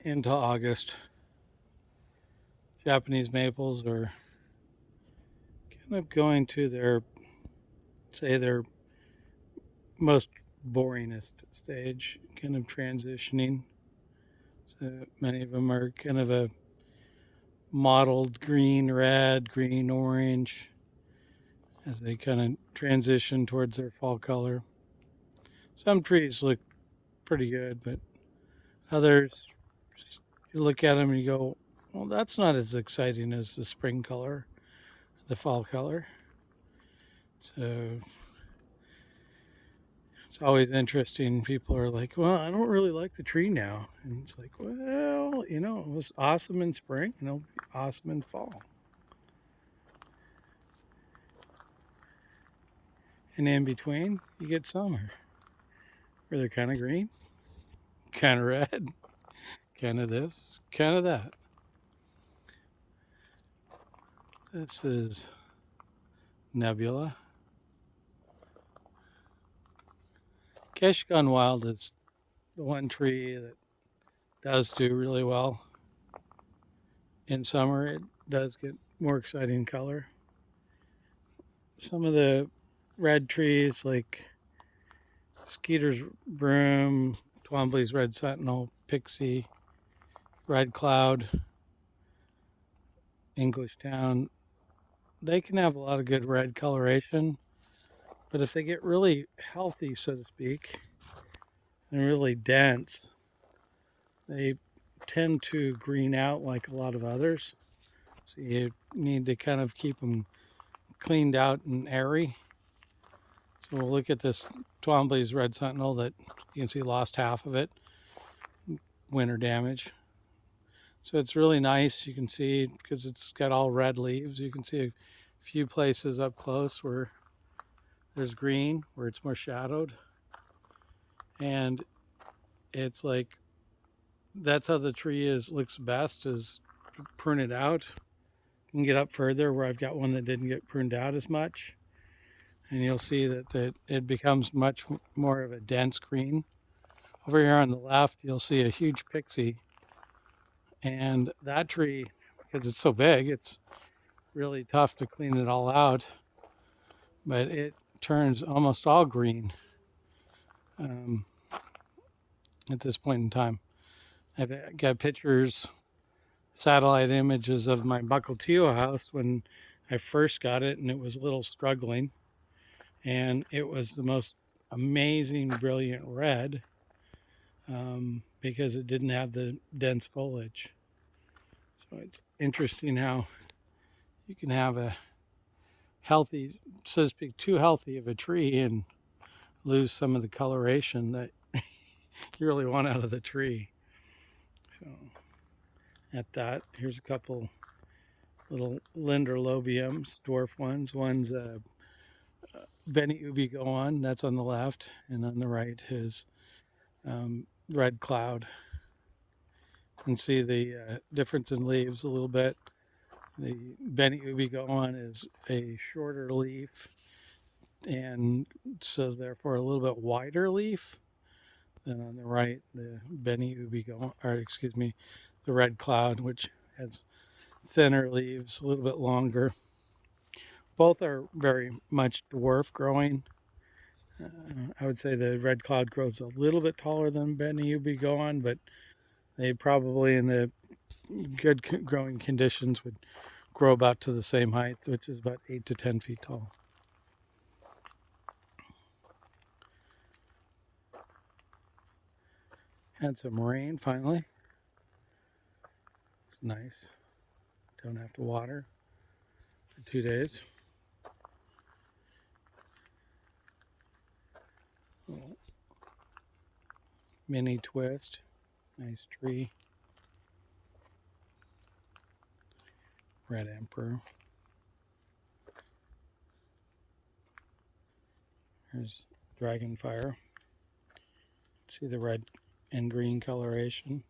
into August. Japanese maples are kind of going to their most boringest stage, kind of transitioning. So many of them are kind of a mottled green, red, green, orange as they kind of transition towards their fall color. Some trees look pretty good, but others, you look at them and you go, well, that's not as exciting as the spring color, the fall color. So it's always interesting. People are like, well, I don't really like the tree now. And it's like, well, it was awesome in spring and it'll be awesome in fall. And in between, you get summer where they're kind of green, kind of red, kind of this, kind of that. This is Nebula. Keshgon Wild is the one tree that does do really well in summer. It does get more exciting color. Some of the red trees like Skeeter's Broom, Twombly's Red Sentinel, Pixie, Red Cloud, English Town, they can have a lot of good red coloration, but if they get really healthy, so to speak, and really dense, they tend to green out like a lot of others. So you need to kind of keep them cleaned out and airy. So we'll look at this Twombly's Red Sentinel that you can see lost half of it, winter damage. So it's really nice. You can see because it's got all red leaves. You can see a few places up close where there's green, where it's more shadowed. And it's like that's how the tree looks best is prune it out. You can get up further where I've got one that didn't get pruned out as much. And you'll see that it becomes much more of a dense green. Over here on the left, you'll see a huge pixie. And that tree, because it's so big, it's really tough to clean it all out. But it turns almost all green um, at this point in time. I've got pictures, satellite images of my Mukilteo house when I first got it, and it was a little struggling. And it was the most amazing, brilliant red because it didn't have the dense foliage. So it's interesting how you can have a healthy, so to speak, too healthy of a tree and lose some of the coloration that you really want out of the tree. So at that, here's a couple little Linderlobiums, dwarf ones. One's Benny Ubi Goan, that's on the left, and on the right is Red Cloud. You can see the difference in leaves a little bit. The Benny Ubi Goan is a shorter leaf, and so therefore a little bit wider leaf. Then on the right, the Benny Ubi Goan, or excuse me, the Red Cloud, which has thinner leaves, a little bit longer. Both are very much dwarf growing. I would say the red cloud grows a little bit taller than Benny Ubi Goan, but they probably in the good growing conditions would grow about to the same height, which is about 8 to 10 feet tall. Had some rain finally. It's nice. Don't have to water for 2 days. Little mini twist. Nice tree. Red Emperor. There's Dragonfire. See the red and green coloration.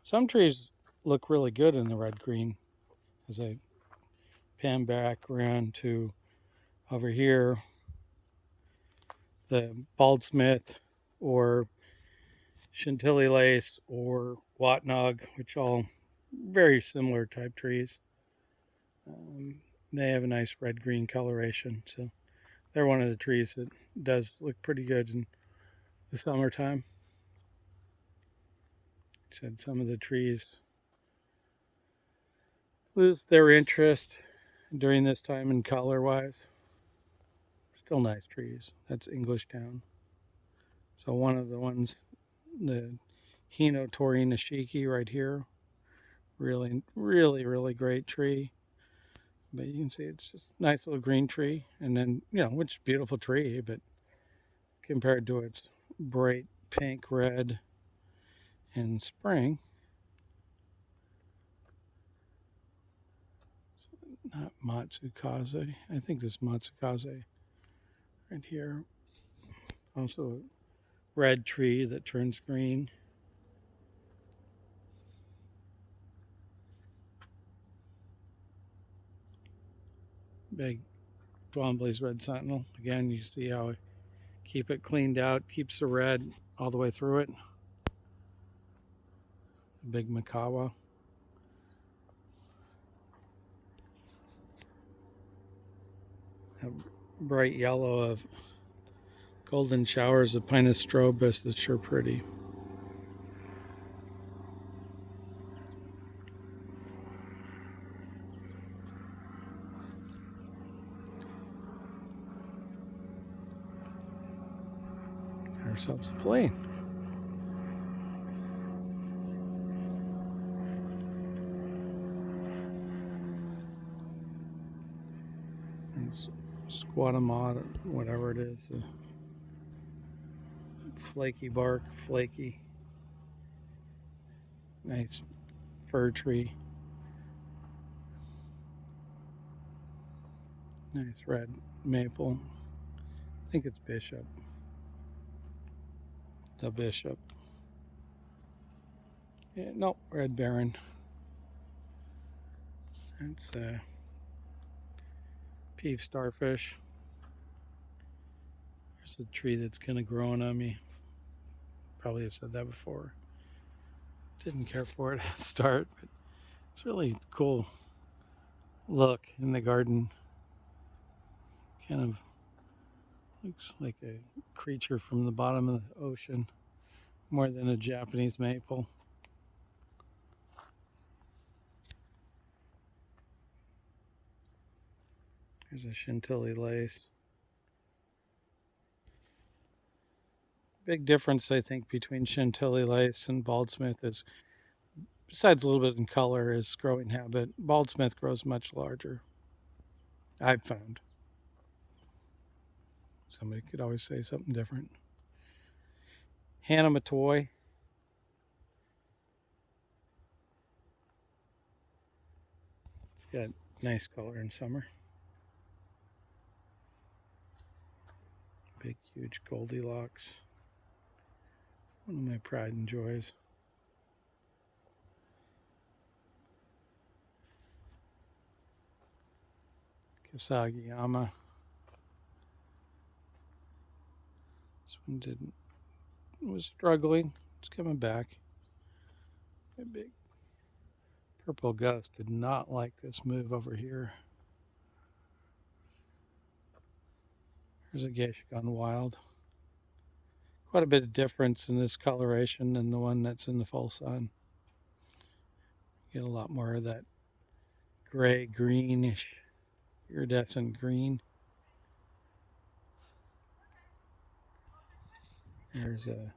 Some trees look really good in the red green. As I pan back around to over here, the Baldsmith or Chantilly lace or watnog, which all very similar type trees. Um, they have a nice red-green coloration, so they're one of the trees that does look pretty good in the summertime. Said some of the trees lose their interest during this time in color wise. Still nice trees. That's Englishtown. So one of the ones, the Hino Tori Nishiki right here, really, really, really great tree. But you can see it's just a nice little green tree. And then, which beautiful tree, but compared to its bright pink, red in spring, it's not Matsukaze. I think this Matsukaze right here. Also a red tree that turns green. Big Twombly's Red Sentinel. Again, you see how I keep it cleaned out, keeps the red all the way through it. Big Makawa. A bright yellow of golden showers of Pinus strobus is sure pretty. Got ourselves a plane. It's squatamod, or whatever it is. Flaky bark, flaky. Nice fir tree. Nice red maple. I think it's bishop. The bishop. Yeah, no, red baron. It's a peeve starfish. There's a tree that's kind of growing on me. Probably have said that before. Didn't care for it at start, but it's really cool look in the garden. Kind of looks like a creature from the bottom of the ocean more than a Japanese maple. There's a Chantilly lace. Big difference, I think, between Chantilly lace and Baldsmith is, besides a little bit in color, is growing habit. Baldsmith grows much larger, I've found. Somebody could always say something different. Hannah Matoy. It's got nice color in summer. Big, huge Goldilocks. One of my pride and joys. Kasagiyama. This one was struggling. It's coming back. A big purple gust did not like this move over here. Here's a geisha gone wild. Quite a bit of difference in this coloration than the one that's in the full sun. Get a lot more of that gray, greenish, iridescent green. There's a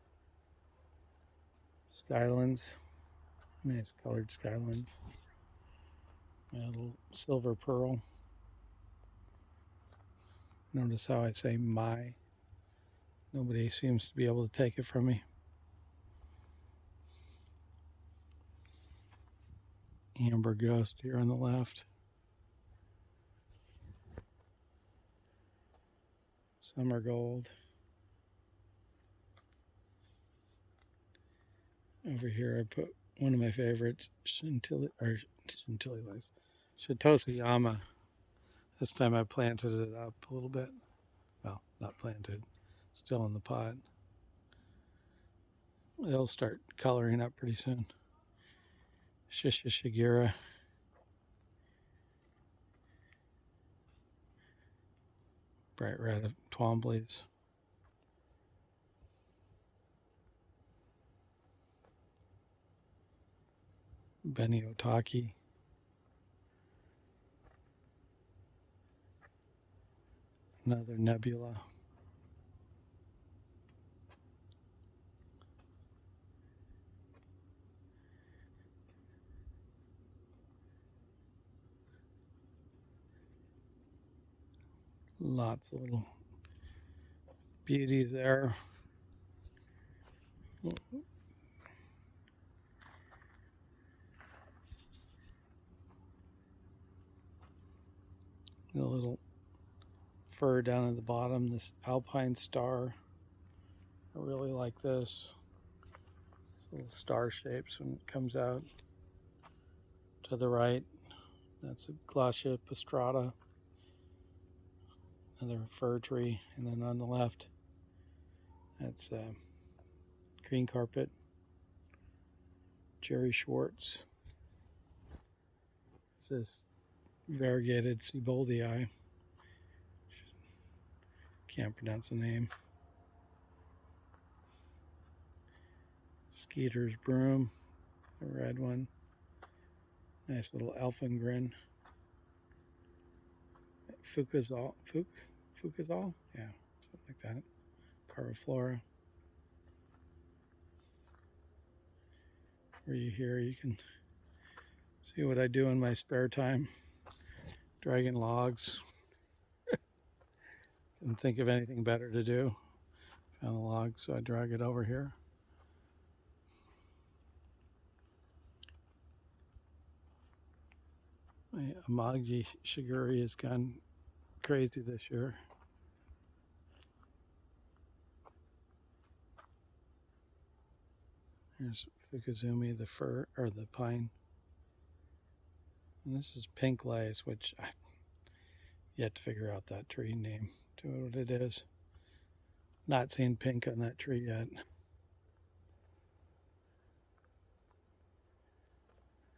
Skylands, nice colored Skylands. A little silver pearl. Notice how I say my. Nobody seems to be able to take it from me. Amber ghost here on the left. Summer gold. Over here I put one of my favorites, Chantilly lace. Shitosiyama. This time I planted it up a little bit. Well, not planted, still in the pot. They'll start coloring up pretty soon. Shishishigura. Bright red of Twombly's. Benny Otaki. Another nebula. Lots of little beauties there. The little fur down at the bottom, this alpine star. I really like this. Little star shapes when it comes out. To the right, that's a Glaucia pastrata, another fir tree. And then on the left, that's green carpet, Jerry Schwartz. This is variegated Seboldii. Can't pronounce the name. Skeeter's broom, the red one. Nice little elfingren. Fukazal, Fukazal? Yeah, something like that. Parviflora. Where you here, you can see what I do in my spare time. Dragging logs. Didn't think of anything better to do. Found a log, so I drag it over here. My Amagi Shiguri has gone crazy this year. Here's Fukuzumi, the fir, or the pine. And this is pink lace, which I've yet to figure out that tree name to what it is. Not seen pink on that tree yet.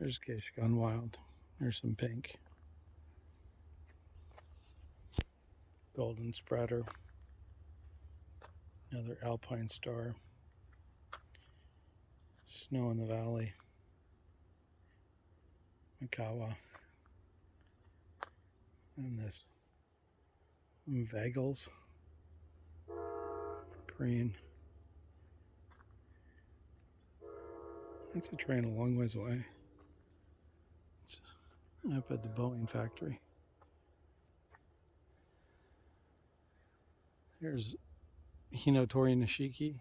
There's Gish Gone Wild. There's some pink. Golden spreader. Another alpine star. Snow in the valley. Makawa. And this Vagels. Green. That's a train a long ways away. It's up at the Boeing factory. Here's Hinotori Nishiki.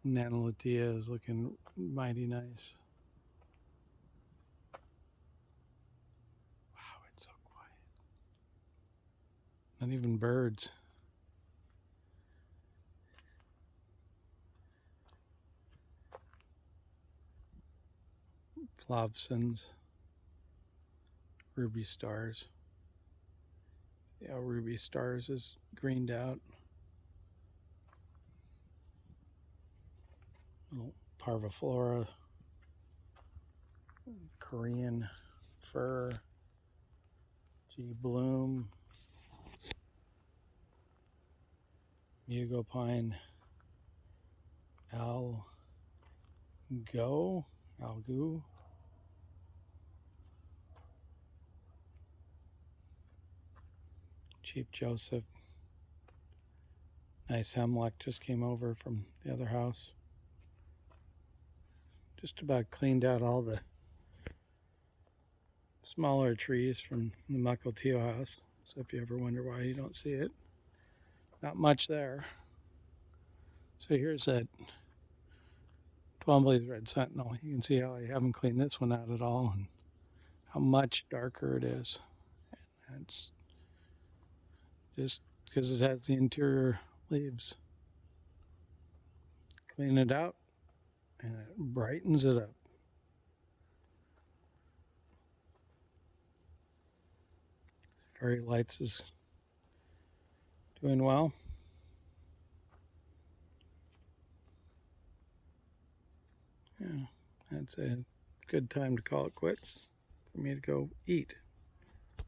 Nanolatia is looking mighty nice. Wow, it's so quiet. Not even birds. Flavsons. Ruby stars. See how ruby stars is greened out. Little parviflora. Korean fir. G bloom. Mugo pine. Algu. Chief Joseph. Nice hemlock just came over from the other house. Just about cleaned out all the smaller trees from the Mukilteo house. So if you ever wonder why you don't see it, not much there. So here's that Twombly's Red Sentinel. You can see how I haven't cleaned this one out at all and how much darker it is. And it's just because it has the interior leaves. Clean it out and it brightens it up. Fairy Lights is Doing well. Yeah, that's a good time to call it quits for me to go eat.